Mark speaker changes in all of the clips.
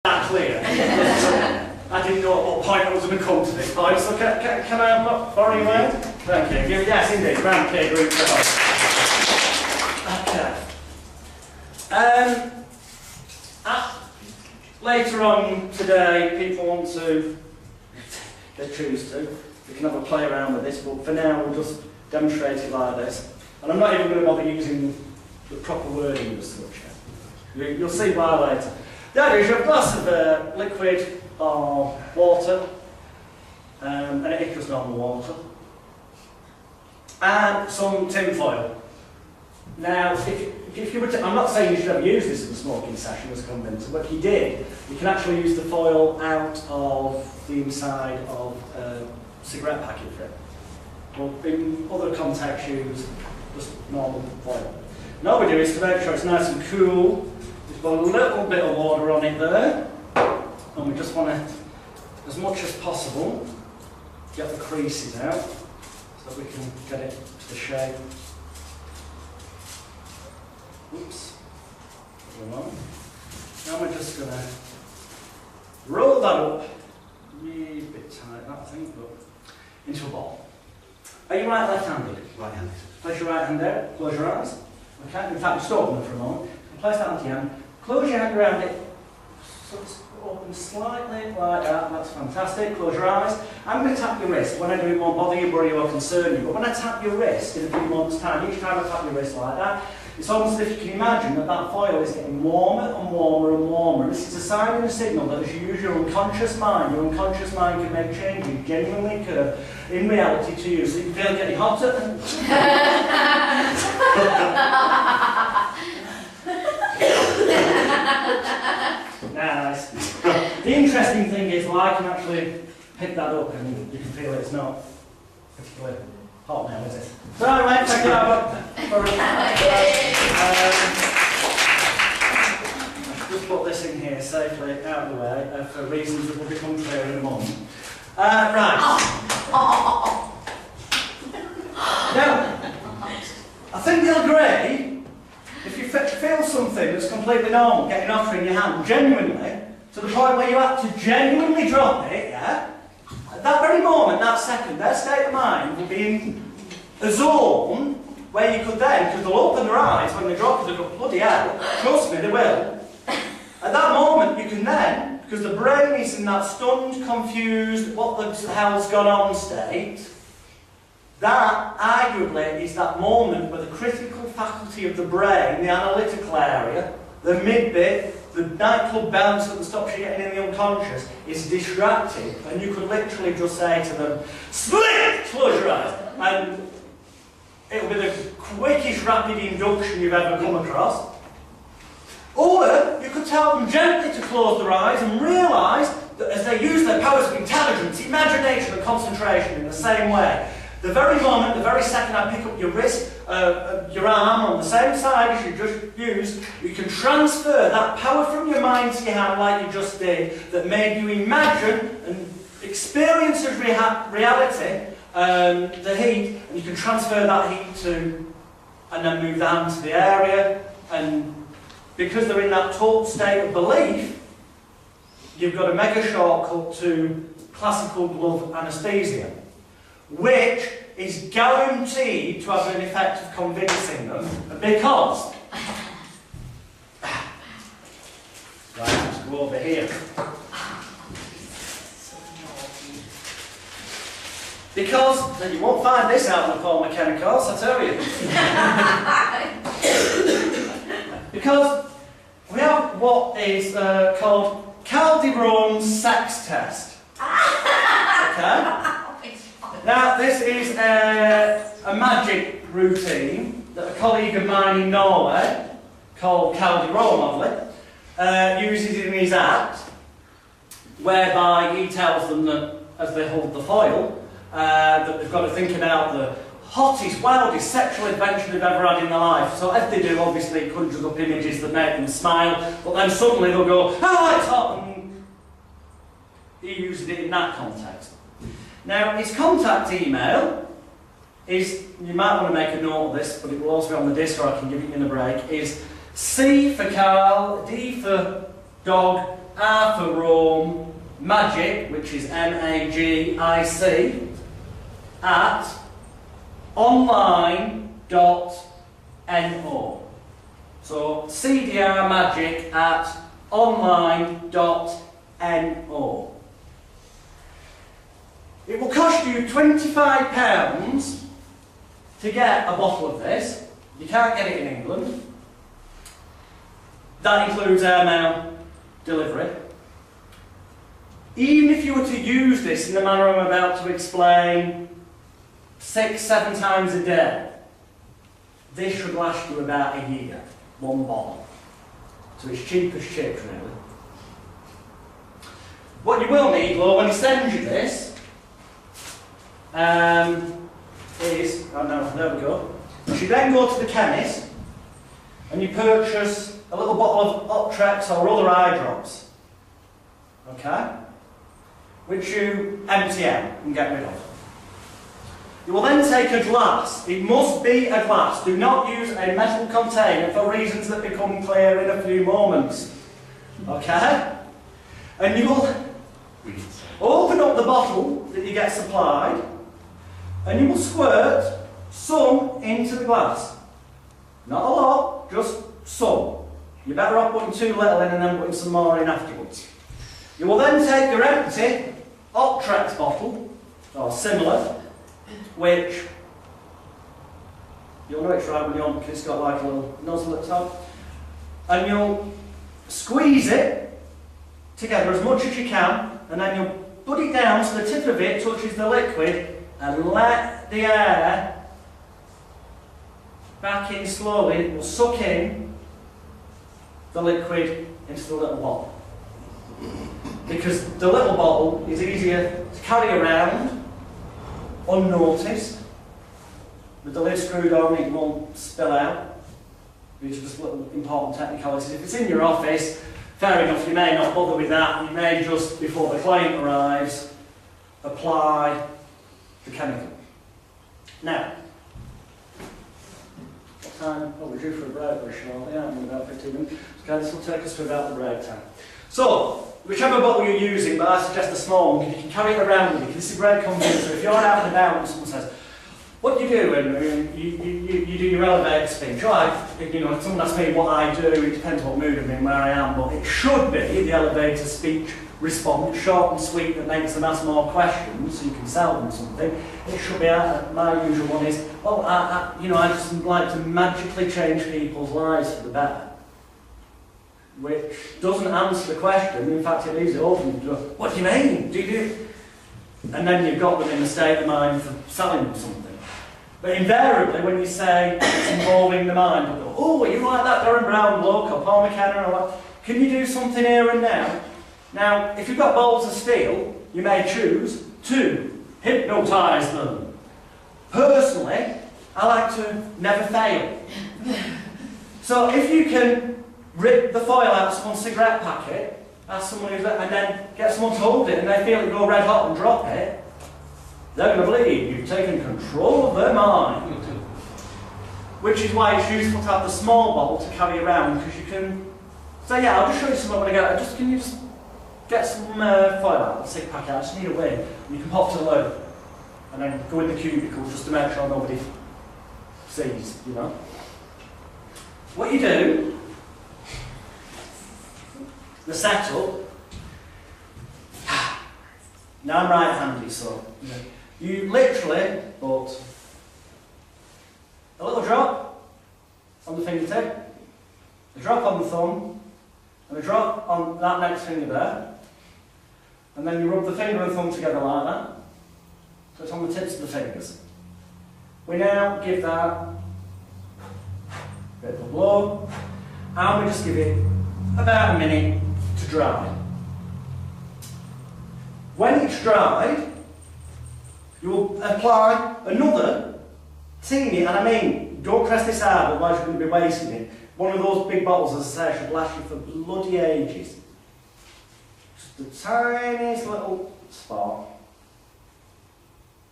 Speaker 1: that clear. I didn't know at what point I was going to come to this point, so can I borrow your word? Thank you. Yes, indeed. Round K group for okay. Later on today, people want to, they choose to, we can have a play around with this, but for now we'll just demonstrate it like this. And I'm not even going to bother using the proper wording as such. You'll see why later. The idea is you have a glass of liquid or water, and it is just normal water, and some tin foil. Now, if you were to, I'm not saying you should have used this in a smoking session as a convincer, but if you did, you can actually use the foil out of the inside of a cigarette packet for it. But in other contexts, use just normal foil. Now what we do is to make sure it's nice and cool. We've got a little bit of water on it there, and we just want to, as much as possible, get the creases out so that we can get it to the shape. Oops. Now we're just going to roll that up, a bit tight, I think, but into a ball. Are you right left-handed?
Speaker 2: Right-handed.
Speaker 1: Place your right hand there, close your eyes. Okay, in fact, just open it for a moment. Place that onto your hand, close your hand around it, so it's open slightly like that, that's fantastic. Close your eyes. I'm going to tap your wrist. When I do it, won't bother you, worry you, or concern you. But when I tap your wrist in a few moments' time, each time I tap your wrist like that, it's almost as if you can imagine that that foil is getting warmer and warmer and warmer. This is a sign and a signal that as you use your unconscious mind can make changes genuinely occur in reality to you. So you can feel it getting hotter and nice. The interesting thing is, well, I can actually pick that up and you can feel it's not particularly hot now, is it? So anyway, check it out. Just put this in here safely out of the way for reasons that will become clear in a moment. Right. Now, I think you'll agree, if you feel something that's completely normal, getting hotter in your hand, genuinely, to the point where you have to genuinely drop it, yeah? At that very moment, that second, their state of mind will be in a zone where you could then, because they'll open their eyes when they drop it, they'll go, bloody hell, trust me, they will. At that moment, you can then, because the brain is in that stunned, confused, what the hell's gone on state, that, arguably, is that moment where the critical faculty of the brain, the analytical area, the mid-bit, the nightclub bounce that stops you getting in the unconscious, is distracted, and you could literally just say to them, split! Close your eyes. And it'll be the quickest rapid induction you've ever come across. Or you could tell them gently to close their eyes and realise that as they use their powers of intelligence, imagination and concentration in the same way, the very moment, the very second I pick up your wrist, your arm on the same side as you just used, you can transfer that power from your mind to your hand like you just did, that made you imagine and experience as reality the heat, and you can transfer that heat to, and then move the hand to the area, and because they're in that taut state of belief, you've got a mega shortcut to classical glove anaesthesia, which is guaranteed to have an effect of convincing them, because right, let's go over here. Because, and you won't find this out in the Paul McKenna course, I tell you. Because we have what is called Calderon's sex test. Okay? Now, this is a magic routine that a colleague of mine in Norway, called Calderon, obviously, uses in his act, whereby he tells them that, as they hold the foil, that they've got to think about the hottest, wildest sexual adventure they've ever had in their life. So as they do, obviously it conjures up images that make them smile, but then suddenly they'll go, oh, it's hot, and he uses it in that context. Now, his contact email is, you might want to make a note of this, but it will also be on the disc or I can give it you in a break, is C for Carl, D for dog, R for Rome, magic, which is MAGIC, at online.no. So CDR magic at online.no. It will cost you £25 to get a bottle of this. You can't get it in England. That includes airmail delivery. Even if you were to use this in the manner I'm about to explain 6-7 times a day, this should last you about a year, one bottle. So it's cheap as chips, really. What you will need, though, when he sends you this, is, oh no, there we go. You should then go to the chemist and you purchase a little bottle of Optrex or other eye drops, okay, which you empty out and get rid of. You will then take a glass. It must be a glass. Do not use a metal container for reasons that become clear in a few moments, okay? And you will open up the bottle that you get supplied and you will squirt some into the glass. Not a lot, just some. You're better off putting too little in and then putting some more in afterwards. You will then take your empty Optrex bottle, or similar, which you'll know it's right when you're on because it's got like a little nozzle at the top, and you'll squeeze it together as much as you can, and then you'll put it down so the tip of it touches the liquid and let the air back in slowly. It will suck in the liquid into the little bottle. Because the little bottle is easier to carry around unnoticed. With the lid screwed on, it won't spill out. These are just little important technicalities. If it's in your office, fair enough, you may not bother with that. You may just, before the client arrives, apply the chemical. Now, what time? Oh, we're due for a break very shortly, aren't we? In about 15 minutes. Okay, this will take us to about the break time. So, whichever bottle you're using, but I suggest the small one, because you can carry it around with you, because this is great convenience. So if you're out and about and someone says, what do you do when you do your elevator speech? Right, you know, if someone asks me what I do, it depends what mood I'm in, where I am, but it should be the elevator speech response, short and sweet, that makes them ask more questions, so you can sell them something. It should be, my usual one is, well, I just like to magically change people's lives for the better. Which doesn't answer the question, in fact it leaves it open. What do you mean? Do you do? And then you've got them in the state of mind for selling them something. But invariably, when you say it's involving the mind, they'll go, oh, are you like that Darren Brown bloke or Paul McKenna or what? Can you do something here and now? Now, if you've got balls of steel, you may choose to hypnotise them. Personally, I like to never fail. So if you can rip the foil out of someone's cigarette packet, ask someone who's and then get someone to hold it and they feel it go red hot and drop it, they're going to believe you've taken control of their mind. Which is why it's useful to have the small bottle to carry around, because you can say, yeah, I'll just show you something when I get it. Can you just get some foil out of the cig packet? I just need a wing. And you can pop to the lid and then go in the cubicle just to make sure nobody sees, you know. What you do, the setup, now I'm right-handed, so you literally put a little drop on the fingertip, a drop on the thumb, and a drop on that next finger there, and then you rub the finger and thumb together like that, so it's on the tips of the fingers. We now give that a bit of a blow, and we just give it about a minute to dry. When it's dried, you will apply another teeny, and I mean, don't press this hard, otherwise you're going to be wasting it. One of those big bottles, as I say, should last you for bloody ages. Just the tiniest little spot.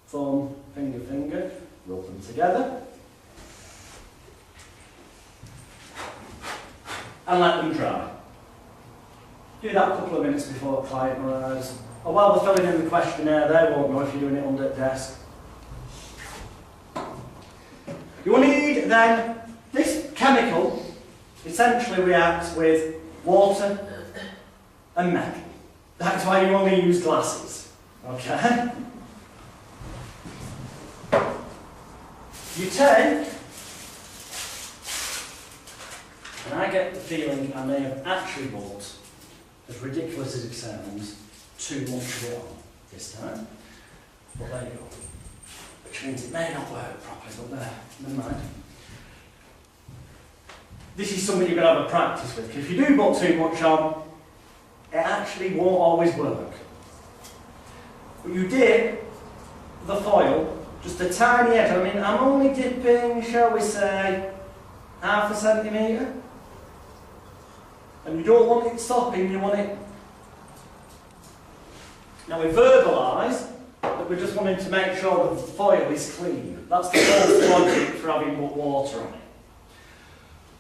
Speaker 1: Thumb, finger, rub them together. And let them dry. Do that a couple of minutes before a client arrives. Or while they're filling in the questionnaire, they won't know if you're doing it under the desk. You will need then, this chemical essentially reacts with water and metal. That's why you only use glasses. Okay? You take, and I get the feeling I may have actually bought, as ridiculous as it sounds, too much of it on this time. But there you go. Which means it may not work properly, but there, never mind. This is something you're going to have a practice with, because if you do put too much on, it actually won't always work. But you dip the foil just a tiny edge. I mean, I'm only dipping, shall we say, 1/2 centimetre. And you don't want it stopping, you want it... Now we verbalise that we're just wanting to make sure the foil is clean. That's the whole logic for having put water on it.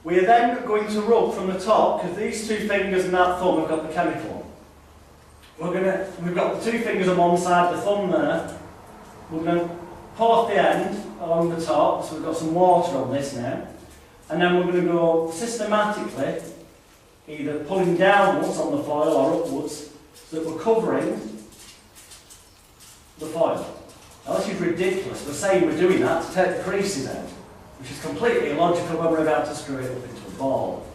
Speaker 1: We are then going to rub from the top, because these two fingers and that thumb have got the chemical on. We've got the two fingers on one side, the thumb there. We're going to pull off the end along the top, so we've got some water on this now. And then we're going to go systematically, either pulling downwards on the foil or upwards, so that we're covering the foil. Now this is ridiculous. We're saying we're doing that to take the creases out, which is completely illogical when we're about to screw it up into a ball.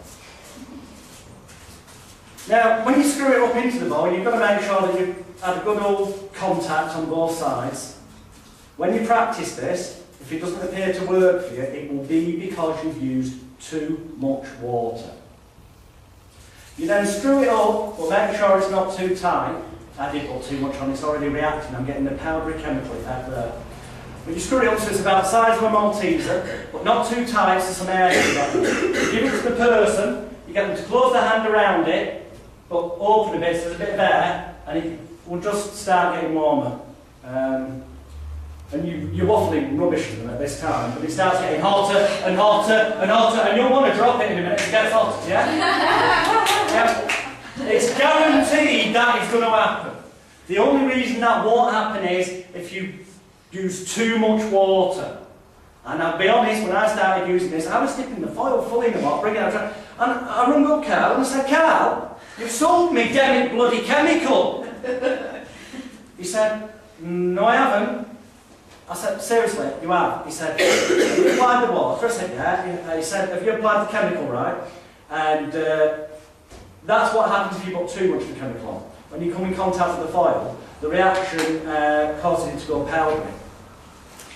Speaker 1: Now, when you screw it up into the ball, you've got to make sure that you've had a good old contact on both sides. When you practice this, if it doesn't appear to work for you, it will be because you've used too much water. You then screw it up, but make sure it's not too tight. I did put too much on, it's already reacting, I'm getting the powdery chemical effect there. But you screw it up so it's about the size of a Malteser, but not too tight so some air can get in. Give it to the person, you get them to close their hand around it, but open a bit so there's a bit of air, and it will just start getting warmer. And you're waffling rubbish to them at this time, but it starts getting hotter and hotter and hotter, and you'll want to drop it in a minute to get hot, yeah? Yeah. It's guaranteed that is going to happen. The only reason that won't happen is if you use too much water. And I'll be honest, when I started using this, I was dipping the foil full in the pot, bringing it out, and I rung up Carl and I said, Carl, you've sold me damn bloody chemical. He said, no I haven't. I said, seriously, you have? He said, have you applied the water? I said, yeah. He said, have you applied the chemical right? And that's what happens if you put too much of the chemical on. When you come in contact with the foil, the reaction causes it to go powdery.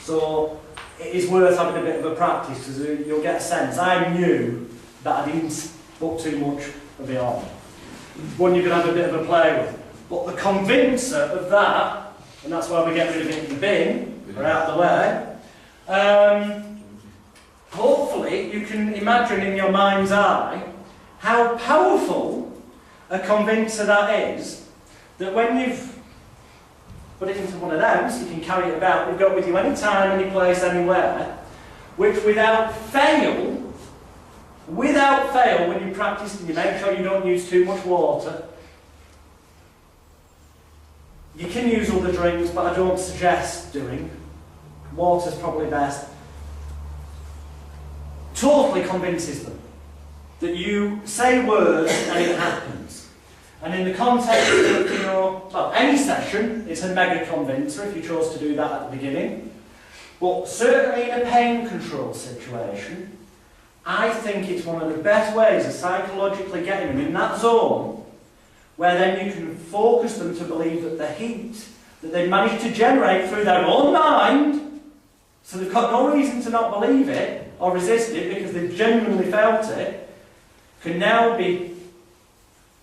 Speaker 1: So it is worth having a bit of a practice because you'll get a sense. I knew that I didn't put too much of it on. One you can have a bit of a play with. But the convincer of that, and that's why we get rid of it in the bin, or out of the way, hopefully you can imagine in your mind's eye how powerful a convincer that is, that when you've put it into one of them, so you can carry it about, you've got it with you anytime, any place, anywhere, which without fail, when you practice and you make sure you don't use too much water, you can use other drinks, but I don't suggest doing. Water's probably best. Totally convinces them that you say words and it happens. And in the context of any session, it's a mega convincer if you chose to do that at the beginning. But certainly in a pain control situation, I think it's one of the best ways of psychologically getting them in that zone where then you can focus them to believe that the heat that they managed to generate through their own mind, so they've got no reason to not believe it or resist it because they've genuinely felt it, can now be,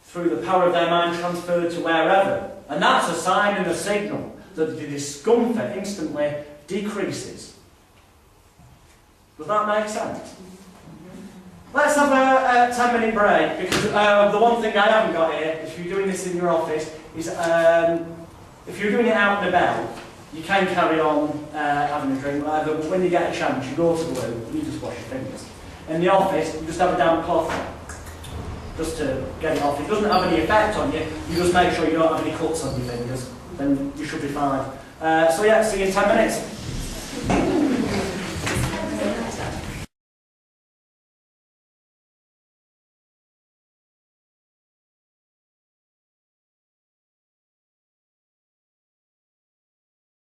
Speaker 1: through the power of their mind, transferred to wherever. And that's a sign and a signal that the discomfort instantly decreases. Does that make sense? Let's have a 10-minute break, because the one thing I haven't got here, if you're doing this in your office, is if you're doing it out and about, you can carry on having a drink, whatever, but when you get a chance, you go to the loo, you just wash your fingers. In the office, you just have a damp cloth on. just to get it off. It doesn't have any effect on you. You just make sure you don't have any cuts on your fingers. Then you should be fine. So yeah, see you in 10 minutes.